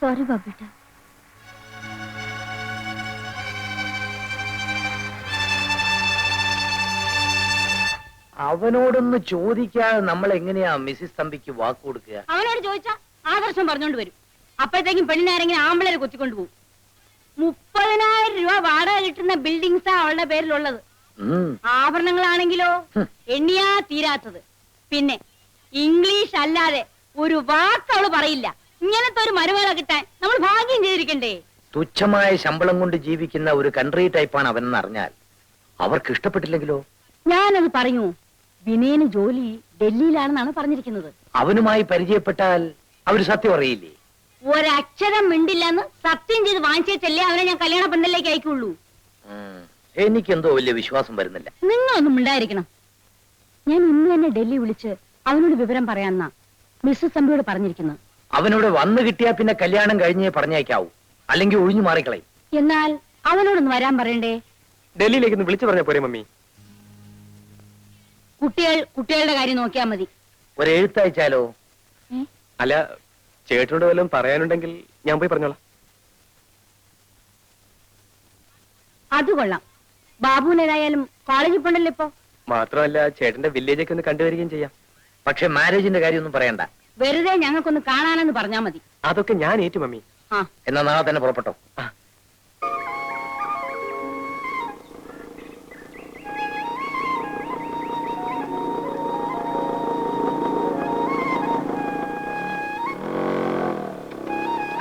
Sorry ബാബുട്ട. അവനോടൊന്ന് ചോദിക്കാതെ നമ്മൾ എങ്ങനെയാ മിസ്സിസ് തമ്പിക്ക് വാക്ക് കൊടുക്കുക? അവനോട് ചോദിച്ചാ ആദർശം പറഞ്ഞോണ്ട് വരും. അപ്പോഴത്തേക്കും പെണ്ണിനാരെങ്കിലും ആമ്പിളരെ കൊത്തിക്കൊണ്ടു പോകും. 30,000 രൂപ വാടക കിട്ടുന്ന ബിൽഡിങ്സാ അവളുടെ പേരിലുള്ളത്. ആഭരണങ്ങളാണെങ്കിലോ എണ്ണിയാ തീരാത്തത്. പിന്നെ ഇംഗ്ലീഷ് അല്ലാതെ ഒരു വാക്ക് അവള് പറയില്ല. ഇങ്ങനത്തെ ഒരു മരുമകളെ കിട്ടാൻ നമ്മൾ ഭാഗ്യം ചെയ്തിരിക്കണ്ടേ? തുച്ഛമായ ശമ്പളം കൊണ്ട് ജീവിക്കുന്ന ഒരു കൺട്രി ടൈപ്പാണ് അവനെന്ന് അറിഞ്ഞാൽ അവർക്ക് ഇഷ്ടപ്പെട്ടില്ലെങ്കിലോ? ഞാനത് പറയൂ. വിനയന് ജോലി ഡൽഹിയിലാണെന്നാണ് പറഞ്ഞിരിക്കുന്നത്. അവനുമായി പരിചയപ്പെട്ടാൽ അവര് സത്യം അറിയില്ലേ? ഒരക്ഷരം മിണ്ടില്ലെന്ന് സത്യം ചെയ്ത് വാങ്ങിച്ചല്ലേ അവനെ ഞാൻ കല്യാണ പന്തലിലേക്ക് അയക്കുള്ളൂ. എനിക്കെന്തോ വലിയ വിശ്വാസം വരുന്നില്ല. നിങ്ങളൊന്നും മിണ്ടായിരിക്കണം. ഞാൻ ഇന്ന് തന്നെ ഡൽഹി വിളിച്ച് അവനോട് വിവരം പറയാന്നാ മിസ്സസ് തമ്പിയോട് പറഞ്ഞിരിക്കുന്നത്. അവനോട് വന്നു കിട്ടിയാ പിന്നെ കല്യാണം കഴിഞ്ഞേ പറഞ്ഞേക്കാവൂ, അല്ലെങ്കിൽ ഒഴിഞ്ഞു മാറിക്കളയും. എന്നാൽ അവനോടൊന്ന് വരാൻ പറയണ്ടേ? ഡൽഹിയിലേക്ക് വിളിച്ചു പറഞ്ഞ പോരെ മമ്മി? കുട്ടികളുടെ കാര്യം നോക്കിയാ മതി. ഒരു എഴുത്തയച്ചാലോ? അല്ല, ചേട്ടനോട് വല്ലതും പറയാനുണ്ടെങ്കിൽ ഞാൻ പോയി പറഞ്ഞോളാം. അത് കൊള്ളാം. ബാബുവിനേതായാലും കോളേജിൽ പോണ്ടല്ലോ ഇപ്പൊ. മാത്രമല്ല ചേട്ടന്റെ വില്ലേജൊക്കെ ഒന്ന് കണ്ടുവരികയും ചെയ്യാം. പക്ഷെ മാരേജിന്റെ കാര്യമൊന്നും പറയണ്ട. വെറുതെ ഞങ്ങൾക്കൊന്ന് കാണാനെന്ന് പറഞ്ഞാ മതി. അതൊക്കെ ഞാൻ ഏറ്റു മമ്മി. എന്നാ നാളെ തന്നെ പുറപ്പെട്ടോ.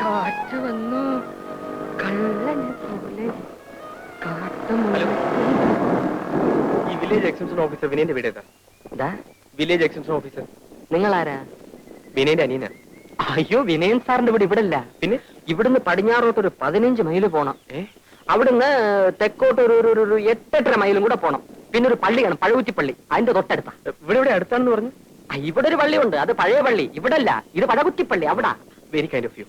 കാറ്റ് വന്നു കള്ളനെ പോലെ. ഈ വില്ലേജ് എക്സ്റ്റൻഷൻ ഓഫീസർ വിനയന്റെ വീട് ഏതാ? വില്ലേജ് എക്സ്റ്റൻഷൻ ഓഫീസർ നിങ്ങളാരാ? വിനയന്റെ അനിയനാ. അയ്യോ, വിനയൻ സാറിന്റെ വീട് ഇവിടെ ഇല്ല. പിന്നെ ഇവിടുന്ന് പടിഞ്ഞാറോട്ടൊരു 15 മൈല് പോണം. അവിടുന്ന് തെക്കോട്ട് ഒരു 8-8.5 മൈലും കൂടെ പോണം. പിന്നെ ഒരു പള്ളിയാണ്, പഴകുറ്റിപ്പള്ളി. അതിന്റെ തൊട്ടടുത്താ. ഇവിടെ അടുത്താണെന്ന് പറഞ്ഞു. ഇവിടെ ഒരു പള്ളിയുണ്ട്, അത് പഴയ പള്ളി. ഇവിടെ അല്ല, ഇത് പഴകുറ്റിപ്പള്ളി. അവിടെ. Very kind of you.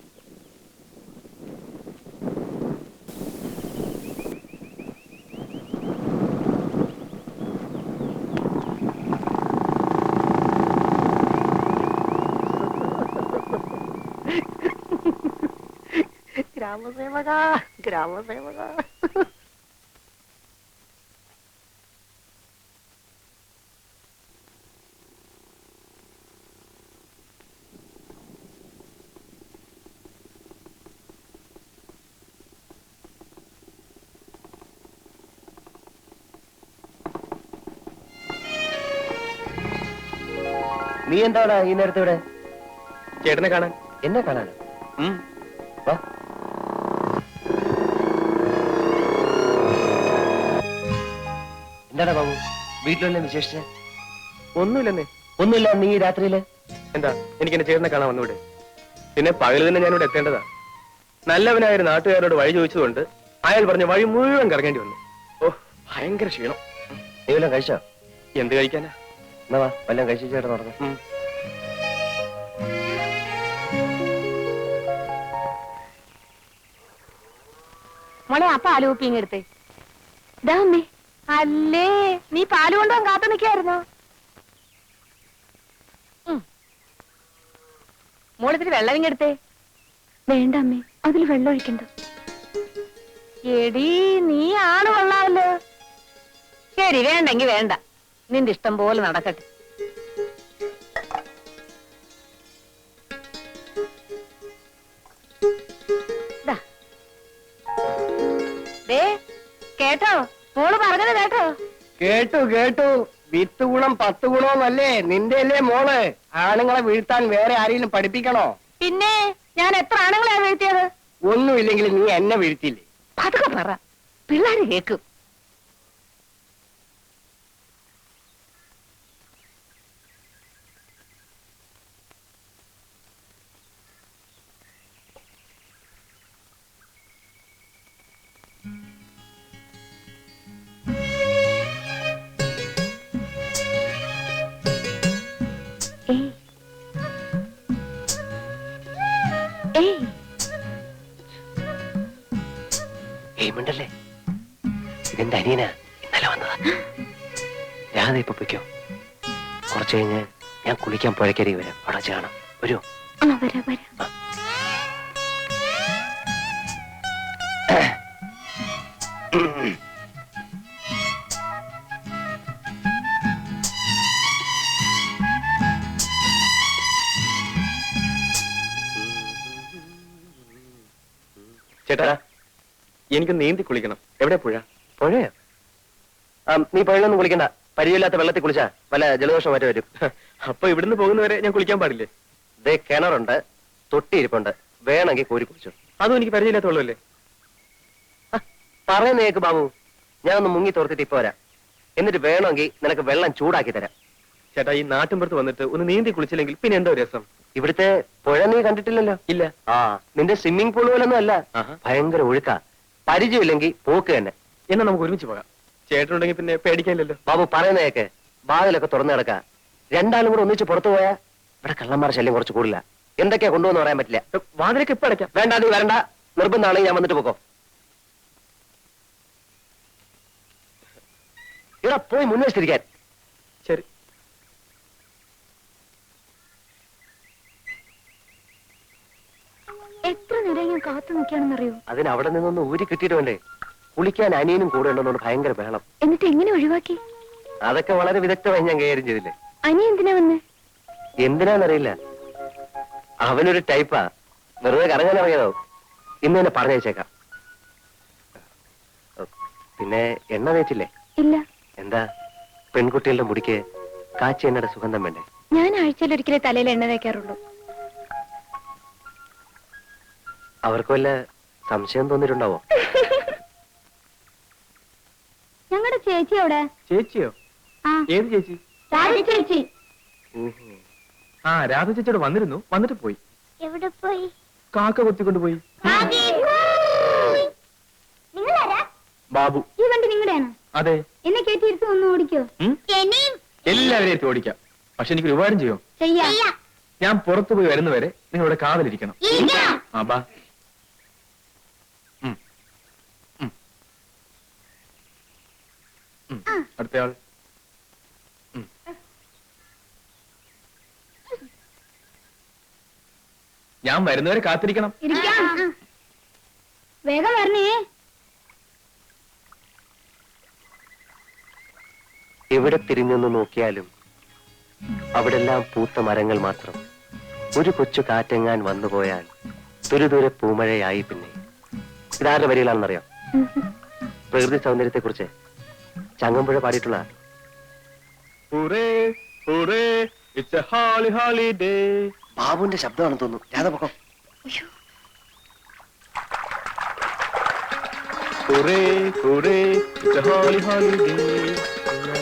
ഗ്രാമസേവക, ഗ്രാമസേവക. നീ എന്താണ് ഈ നേരത്തെ ഇവിടെ? ചേട്ടനെ കാണാൻ. എന്നെ കാണാൻ? എന്താടാ ബാബു, വീട്ടിലെന്നെ വിശേഷിച്ച്? ഒന്നുമില്ലെന്നേ. ഒന്നുമില്ല. നീ രാത്രിയില് എന്താ എനിക്ക് എന്റെ ചേട്ടനെ കാണാൻ വന്നൂടെ? പിന്നെ പകൽ തന്നെ ഞാനിവിടെ എത്തേണ്ടതാ. നല്ലവനായ ഒരു നാട്ടുകാരോട് വഴി ചോദിച്ചതുകൊണ്ട് അയാൾ പറഞ്ഞ വഴി മുഴുവൻ കറങ്ങേണ്ടി വന്നു. ഓ, ഭയങ്കര ക്ഷീണം. നീ വല്ലതും കഴിച്ചോ? എന്ത് കഴിക്കാനാ? എന്നാ വാ, വല്ലതും കഴിച്ചു ചേട്ടൻ നടന്നു. മോളെ, ആ പാല് കുപ്പി ഇങ്ങെടുത്തേ. അമ്മേ. അല്ലേ, നീ പാല് കൊണ്ടുപോകാൻ കാത്തു നിൽക്കായിരുന്നോ? മോളിത്തിരി വെള്ളം ഇങ്ങെടുത്തേ. വേണ്ട അമ്മേ, അതിൽ വെള്ളം ഒഴിക്കണ്ട. എടീ, നീ ആണ് കൊള്ളാമല്ലോ. ശരി, വേണ്ടെങ്കി വേണ്ട. നിന്റെ ഇഷ്ടം പോലെ നടക്കട്ടെ. കേട്ടോ, മോള് പറഞ്ഞത് കേട്ടോ? കേട്ടു കേട്ടു. 10 ഗുണം 10 ഗുണമെന്നല്ലേ നിന്റെ അല്ലേ മോള്? ആണുങ്ങളെ വീഴ്ത്താൻ വേറെ ആരെങ്കിലും പഠിപ്പിക്കണോ? പിന്നെ ഞാൻ എത്ര ആണുങ്ങളെയാണ് വീഴ്ത്തിയത്? ഒന്നുമില്ലെങ്കിൽ നീ എന്നെ വീഴ്ത്തിയില്ലേ? അതൊക്കെ പറ, പിള്ളേര് കേക്കും. മിണ്ടല്ലേ, ഇതെന്റെ അനിയനാ, ഇന്നലെ വന്നതാ. രാധ ഇപ്പൊ പൊയ്ക്കോ. കുറച്ചു കഴിഞ്ഞ് ഞാൻ കുളിക്കാൻ പുഴക്കരി വരാം. അവിടെ കാണാം. വരുമോ? വരാം വരാം. ചേട്ടാ എനിക്ക് നീന്തി കുളിക്കണം. എവിടെ പുഴ? പുഴയോ? നീ പുഴയിലൊന്നും കുളിക്കണ്ട. പരിചയമില്ലാത്ത വെള്ളത്തിൽ കുളിച്ചാ വല്ല ജലദോഷം മറ്റു വരും. അപ്പൊ ഇവിടുന്ന് പോകുന്നവരെ ഞാൻ കുളിക്കാൻ പാടില്ലേ? ദേ കിണറുണ്ട്, തൊട്ടിയിരിപ്പുണ്ട്, വേണമെങ്കിൽ കോരി കുളിച്ചു. അതും എനിക്ക് പരിചയമില്ലാത്ത വെള്ളമല്ലേ? പറയുന്നേക്ക് ബാബു, ഞാനൊന്ന് മുങ്ങി തോർത്തിട്ട് ഇപ്പൊ വരാം. എന്നിട്ട് വേണമെങ്കിൽ നിനക്ക് വെള്ളം ചൂടാക്കി തരാം. ചേട്ടാ ഈ നാട്ടിൻപുറത്ത് വന്നിട്ട് ഒന്ന് നീന്തി കുളിച്ചില്ലെങ്കിൽ പിന്നെ എന്തോ രസം. ഇവിടുത്തെ പുഴ നീ കണ്ടിട്ടില്ലല്ലോ? ഇല്ല. നിന്റെ സ്വിമ്മിംഗ് പൂൾ പോലൊന്നും അല്ല, ആഹാ. ഭയങ്കര ഒഴുക്കാ. പരിചയമില്ലെങ്കിൽ പോക്ക് തന്നെ. എന്നാ നമുക്ക് ഒരുമിച്ച് പോകാം. ചേട്ടനുണ്ടെങ്കിൽ പിന്നെ പേടിക്കാനില്ലല്ലോ. ബാബു പറയുന്നതൊക്കെ വാതിലൊക്കെ തുറന്നു കിടക്ക. രണ്ടാളും കൂടെ ഒന്നിച്ച് പുറത്തു പോയാ ഇവിടെ കള്ളന്മാരുടെ ശല്യം കുറച്ച് കൂടില്ല. എന്തൊക്കെയാ കൊണ്ടുവന്ന് പറയാൻ പറ്റില്ല. വാതിലൊക്കെ ഇപ്പൊ അടയ്ക്കാം. വേണ്ട, നീ വരണ്ട. നിർബന്ധമാണെങ്കിൽ ഞാൻ വന്നിട്ട് പോക്കോ. ഇവിടെ പോയി മുൻവശത്തിരിക്കാൻ. ശരി. എത്ര നേരം ഞാൻ കാത്തു നിൽക്കുകയാണെന്നറിയോ? അതിന് അവിടെ നിന്നൊന്ന് ഊരി കിട്ടിയിട്ട് വേണ്ടേ? കുളിക്കാൻ അനിയനും കൂടെ ഉണ്ടെന്നുകൊണ്ട് ഭയങ്കര ബഹളം. എന്നിട്ട് എങ്ങനെ ഒഴിവാക്കി? അതൊക്കെ വളരെ വിദഗ്ധമായി ഞാൻ കൈകാര്യം ചെയ്തില്ലേ. അനി എന്തിനാ വന്നേ? എന്തിനാന്നറിയില്ല, അവനൊരു ടൈപ്പാ. വെറുതെ കറങ്ങാൻ ഇറങ്ങിയതോ. ഇന്ന് തന്നെ പറഞ്ഞയച്ചേക്കാം. പിന്നെ എണ്ണ തേച്ചില്ലേ? ഇല്ല. എന്താ, പെൺകുട്ടികളുടെ മുടിക്ക് കാച്ചി എണ്ണയുടെ സുഗന്ധം വേണ്ടേ? ഞാൻ ആഴ്ചയിൽ ഒരിക്കലേ തലയിൽ എണ്ണ തേക്കാറുള്ളൂ. അവർക്ക് വല്ല സംശയം തോന്നിയിട്ടുണ്ടാവോ? ഞങ്ങളുടെ ചേച്ചി അവിടെ. ചേച്ചിയോ? ആ, ഏത് ചേച്ചി? രാധ ചേച്ചി. ആ രാധ ചേച്ചിയോട് വന്നിരുന്നു, വന്നിട്ട് പോയി. എവിടെ പോയി? കാക്ക കൊത്തിക്കൊണ്ട് പോയി. നിങ്ങളാരാ? ബാബു. ഈ വണ്ടി നിങ്ങളുടെയാണ്? അതെ. എന്നെ കേട്ടിരുത്ത് ഒന്ന് ഓടിക്കോ. ഉം? എല്ലാവരെയും എത്തി ഓടിക്കാം. പക്ഷെ എനിക്ക് ഉപകാരം ചെയ്യോ? ചെയ്യാം. ഞാൻ പുറത്തു പോയി വരുന്നവരെ നിങ്ങൾ ഇവിടെ കാവലിരിക്കണം. ആ ബാ. അടുത്തയാൾ. ഞാൻ വരുന്നവരെ കാത്തിരിക്കണം. വേഗം വരണേ. എവിടെ തിരിഞ്ഞൊന്ന് നോക്കിയാലും അവിടെല്ലാം പൂത്ത മരങ്ങൾ മാത്രം. ഒരു കൊച്ചു കാറ്റെങ്ങാൻ വന്നുപോയാൽ ദുരിദൂരെ പൂമഴയായി. പിന്നെ ഇതാരുടെ വരികളാണെന്നറിയാം? പ്രകൃതി സൗന്ദര്യത്തെ കുറിച്ച് ചങ്ങമ്പുഴ പാടിയിട്ടുള്ള. ബാബുവിന്റെ ശബ്ദമാണെന്ന് തോന്നുന്നു. രാധപക്കം. Hooray, hooray, it's a holly holiday.